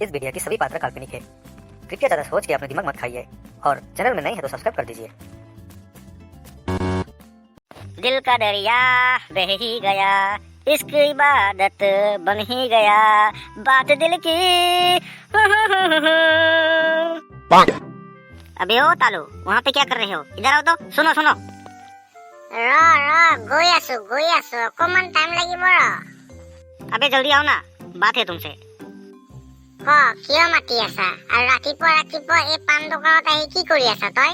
इस वीडियो की सभी पात्र काल्पनिक है। कृपया ज्यादा सोच के अपने दिमाग मत खाइए और चैनल में नए हैं तो सब्सक्राइब कर दीजिए। दिल का दरिया बह ही गया, इश्क इबादत बन ही गया, बात दिल की। अबे ओ तालू, वहाँ पे क्या कर रहे हो? इधर आओ तो, सुनो सुनो। গৈ আছো অকমান টাইম লাগিব अबे जल्दी आओ ना, बात है तुमसे। কিয় মাতি আছা আৰু ৰাতিপুৱা এই পান দোকানত আহি কি কৰি আছা তই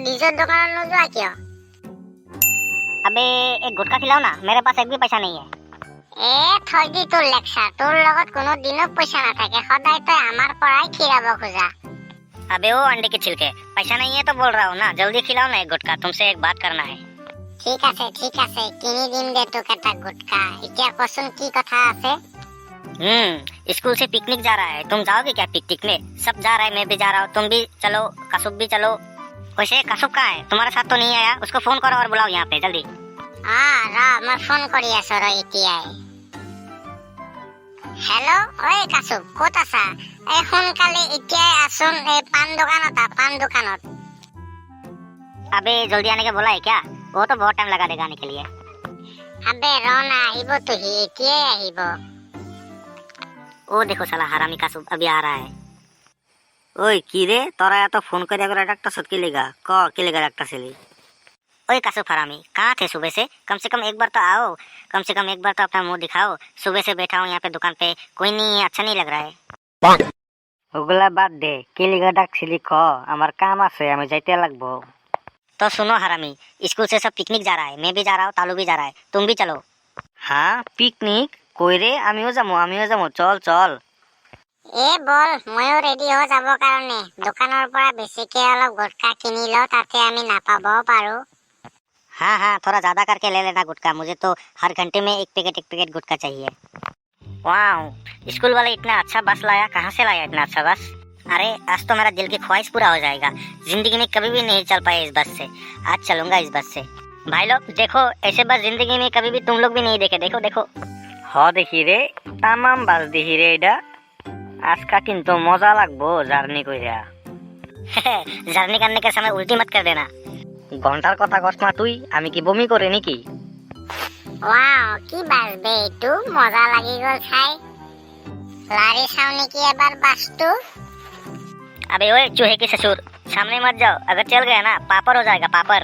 নিজৰ দোকানত নোযোৱা কিয় अबे एक गुटखा खिलाओ ना, मेरे पास एक भी पैसा नहीं है। থৈ দি তোৰ লেকচাৰ তোৰ লগত কোনো দিনো পইচা নাথাকে সদায় তই আমাৰ পৰাই খিৰাব খোজা अबे वो अंडे के छिलके, पैसा नहीं है तो बोल रहा हूँ ना, जल्दी खिलाओ ना एक गुटखा, तुमसे एक बात करना है। ঠিক আছে কিনি দিম দে তোক এটা গুটকা এতিয়া কচোন কি কথা আছে स्कूल से पिकनिक जा रहा है, तुम जाओगे क्या पिकनिक में? सब जा रहा है, मैं भी जा रहा हूँ, तुम भी चलो, कासुब भी चलो। वैसे कासुब कहाँ है? तुम्हारे साथ तो नहीं आया, उसको फोन करो और बुलाओ यहाँ पे जल्दी। মই ফোন কৰি আছো এতিয়াই হেল্ল' ঐ কাসুব ক'ত আছা এই সোনকালে এতিয়াই আছোন এই পান দোকানত अबे जल्दी आने के बोला है क्या? वो तो बहुत टाइम लगा देगा आने के लिए। আবে ৰনা আহিব তো এতিয়াই আহিব ओ देखो साला हरामी कासुब अभी आ रहा है। ओए की रे तोरा या तो फोन कर अगर डाक्टर सद के लेगा के लेगा डाक्टर से ले। ओए कासुब हरामी कहाँ थे सुबह से? कम से कम एक बार तो आओ, कम से कम एक बार तो अपना मुंह दिखाओ। सुबह से बैठा हूँ यहाँ पे दुकान पे, कोई नहीं, अच्छा नहीं लग रहा है। ওগুলা বাদ দে, কি লিগা ডাকছিলি ক, আমার কাম আছে, আমি যাইতে লাগবো। तो सुनो हरामी, स्कूल से सब पिकनिक जा रहा है, मैं भी जा रहा हूँ, तालू भी जा रहा है, तुम भी चलो। हाँ पिकनिक কই রে? আমিও যাবো, চল চল। বল ময়ো ৰেডি হৈ যাব কাৰণে দোকানৰ পৰা বেছিকে অলপ গুটকা কিনি লও তাতে আমি নাপাবও পাৰো हाँ थोड़ा ज्यादा करके ले लेना गुटखा, मुझे तो हर घंटे में एक पैकेट गुटखा चाहिए। वाह, स्कूल वाले इतना अच्छा बस लाया, कहाँ से लाया इतना अच्छा बस? अरे आज तो मेरा दिल की ख्वाहिश पूरा हो जाएगा, जिंदगी में कभी भी नहीं चल पाए इस बस से, आज चलूंगा इस बस से। भाई लोग देखो, ऐसे बस जिंदगी में कभी भी तुम लोग भी नहीं देखे, देखो। हाँ देखी रे, तमाम बस देखी रे इडा, আজকা কিন্তু মজা লাগবো জার্নি কইরা। জার্নি करने के समय उल्टी मत कर देना। ঘন্টার কথা কস না তুই, আমি কি বমি করে নাকি? ওয়াও কি বাস বে একটু মজা লাগি গল খাই লারি চাও নেকি এবার বাসটো अबे ओए चूहे के ससुर, सामने मत जाओ, अगर चल गया ना पापड़ हो जाएगा पापड़।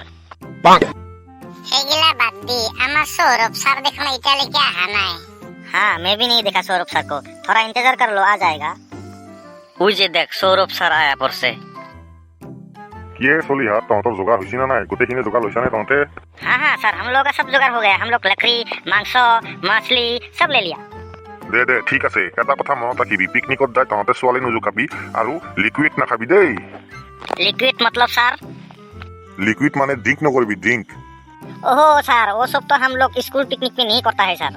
সেগিলা বাদ দি আমার সৌরভ স্যার দেখুন এটালেকে আহা নাই हाँ मैं भी नहीं देखा सौरभ सर को, थोड़ा इंतजार कर लो, आ जाएगा। उजे देख सौरभ सर आया पर से। ये सोली हाथ तोंतर जुगाड़ हुई ना गोटेखिनि जुगाड़ लैसा ने तोंते? हाँ सर, हम लोग का सब जुगाड़ हो गया, हम लोग लकड़ी मांस मछली सब ले लिया। दे ठीक আছে, এটা কথা মনত ৰাখিবি, পিকনিকত যাই তহঁতে ছোৱালী নুজুকাবি আৰু লিকুইড নাখাবি দেই। लिक्विड मतलब सर? লিকুইড মানে ড্ৰিঙ্ক নকৰিবি, ড্রিঙ্ক। ओहो सर, वो सब तो हम लोग स्कूल पिकनिक में नहीं करता है सर।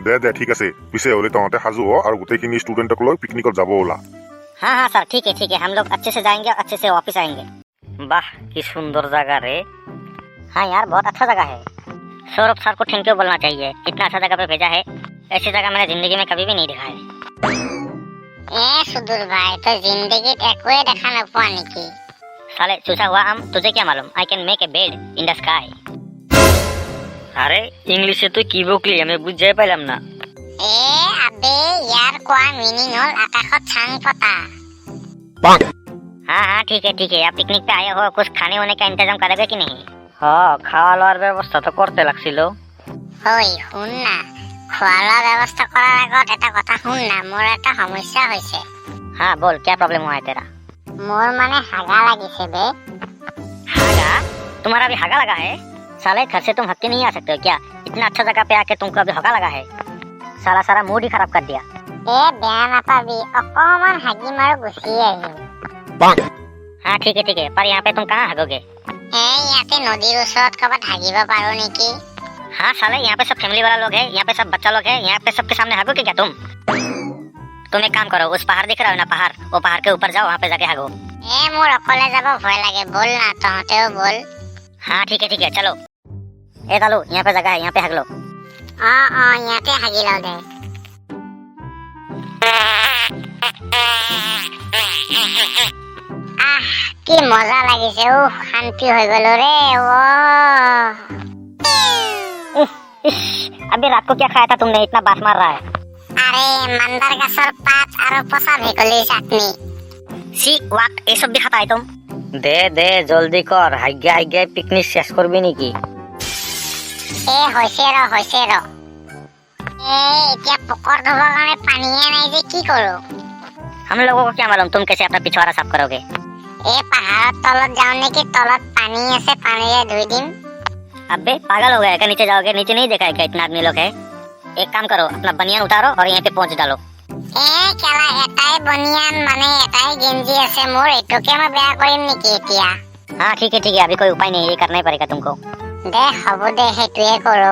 দে ঠিক আছে, পিছে হলে তহঁতে সাজু হ আৰু গোটেইখিনি ষ্টুডেণ্টক লৈ পিকনিকত যাব ওলা। हाँ सर ठीक है, हम लोग अच्छे से जाएंगे, अच्छे से वापस आएंगे। वाह की सुंदर जगह रे। हाँ यार बहुत अच्छा जगह है, सौरभ सर को थैंक यू बोलना चाहिए, इतना अच्छा जगह पे भेजा है, ऐसी जगह मैंने जिंदगी में कभी भी नहीं देखा है। সুদূর ভাই তো জিন্দগীত একোৱে দেখা নোপোৱা নেকি साले चूसा हुआ आम, तुझे क्या मालूम, I can make a bed in the sky. अरे इंग्लिशে তুই কি বকলি আমি বুঝাই পাইলাম না। আবে ইয়ার কোৱা মিনিং হল আকাশত চাং পতা हाँ ठीक है, आप पिकनिक पे आए हो, कुछ खाने होने का इंतजाम करोगे कि नहीं? हाँ खाওয়া লওয়ার ব্যবস্থা তো করতে লাগছিল। ওই শুন না, খোৱা লোৱা ব্যৱস্থা কৰাৰ আগত এটা কথা শুন না, মোৰ এটা সমস্যা হৈছে। हाँ बोल, क्या प्रॉब्लम हुआ है तेरा? মোৰ মানে হাগা লাগিছে বে। हागा? तुम्हारा भी हागा लगा है? साले घर से तुम हफ्ते नहीं आ सकते हो क्या? इतना अच्छा जगह पे आके तुमको अभी हागा लगा है? सारा मूड ही खराब कर दिया। বেয়া নাপাবি, অকমান হাগিম আৰু গুচি আহিম। हाँ ठीक है, पर यहाँ पे तुम कहाँ हागोगे? ইয়াতে নদীৰ ওচৰত ক'ৰবাত হাগিব পাৰো নেকি? हाँ साले यहाँ पे सब फैमिली वाला लोग है, यहाँ पे सब बच्चा लोग है, यहाँ पे सबके सामने हागोगे क्या तुम? तुम एक काम करो, उस पहाड़ दिख रहा है ना पहाड़, वो पहाड़ के ऊपर जाओ, वहाँ पे जाके हागो। মোৰ অকলে যাব ভয় লাগে, বল না তহঁতেও বল। हाँ ठीक है, चलो। ए तालू यहाँ पे जगह है, यहाँ पे हाग लो। ইয়াতে হাগি লও দে কি মজা লাগিছে। শান্তি হৈ গলো রে। अभी रात को क्या खाया था तुमने, इतना बात मार रहा है? আরে মান্দার গাছৰ পাত আৰু পচা ভেকুলীৰ চাটনি। सी वाक ये सब भी खाता है तुम? দে দে জলদি কর, হাইগে হাইগে পিকনিক শেষ করবি নাকি? হৈছে ৰ। এতিয়া পকৰ ধোবৰ কাৰণে পানীয়ে নাই যে কি কৰো। हम लोगों को क्या मालूम तुम कैसे अपना पिछवाड़ा साफ करोगे। পাহাৰৰ তলত যাওঁ নেকি, তলত পানী আছে, পানীৰে ধুই দিম। अबे पागल हो गया क्या, नीचे जाओगे? नीचे नहीं देखा है क्या इतना आदमी लोग है? एक काम करो, अपना बनियान उतारो और यहाँ पे पहुंच डालो। কেলা এটাই বনিয়ান মানে এটাই গেঞ্জি আছে মোৰ, এইটোকে মই বেয়া কৰিম নেকি এতিয়া? हाँ ठीक है अभी कोई उपाय नहीं, ये करना ही पड़ेगा तुमको। দে হ'ব দে, সেইটোৱে কৰো।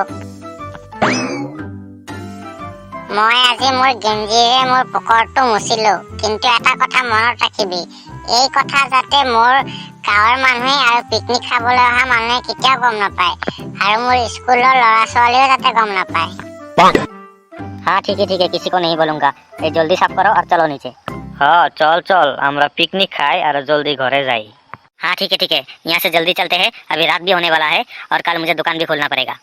মই আজি মোৰ গেঞ্জিৰে মোৰ পকৰটো মুচিলো, কিন্তু এটা কথা মনত ৰাখিবি, এই কথা যাতে মোৰ গাঁৱৰ মানুহে আৰু পিকনিক খাবলৈ অহা মানুহে কেতিয়াও গম নাপায়, আৰু মোৰ স্কুলৰ ল'ৰা ছোৱালীও যাতে গম নাপায়। हाँ ठीक है किसी को नहीं बोलूंगा। ये जल्दी साफ करो और चलो नीचे। হ্যাঁ চল আমরা পিকনিক খাই আর জলদি ঘরে যাই। हाँ ठीक है यहाँ से जल्दी चलते हैं, अभी रात भी होने वाला है और कल मुझे दुकान भी खोलना पड़ेगा।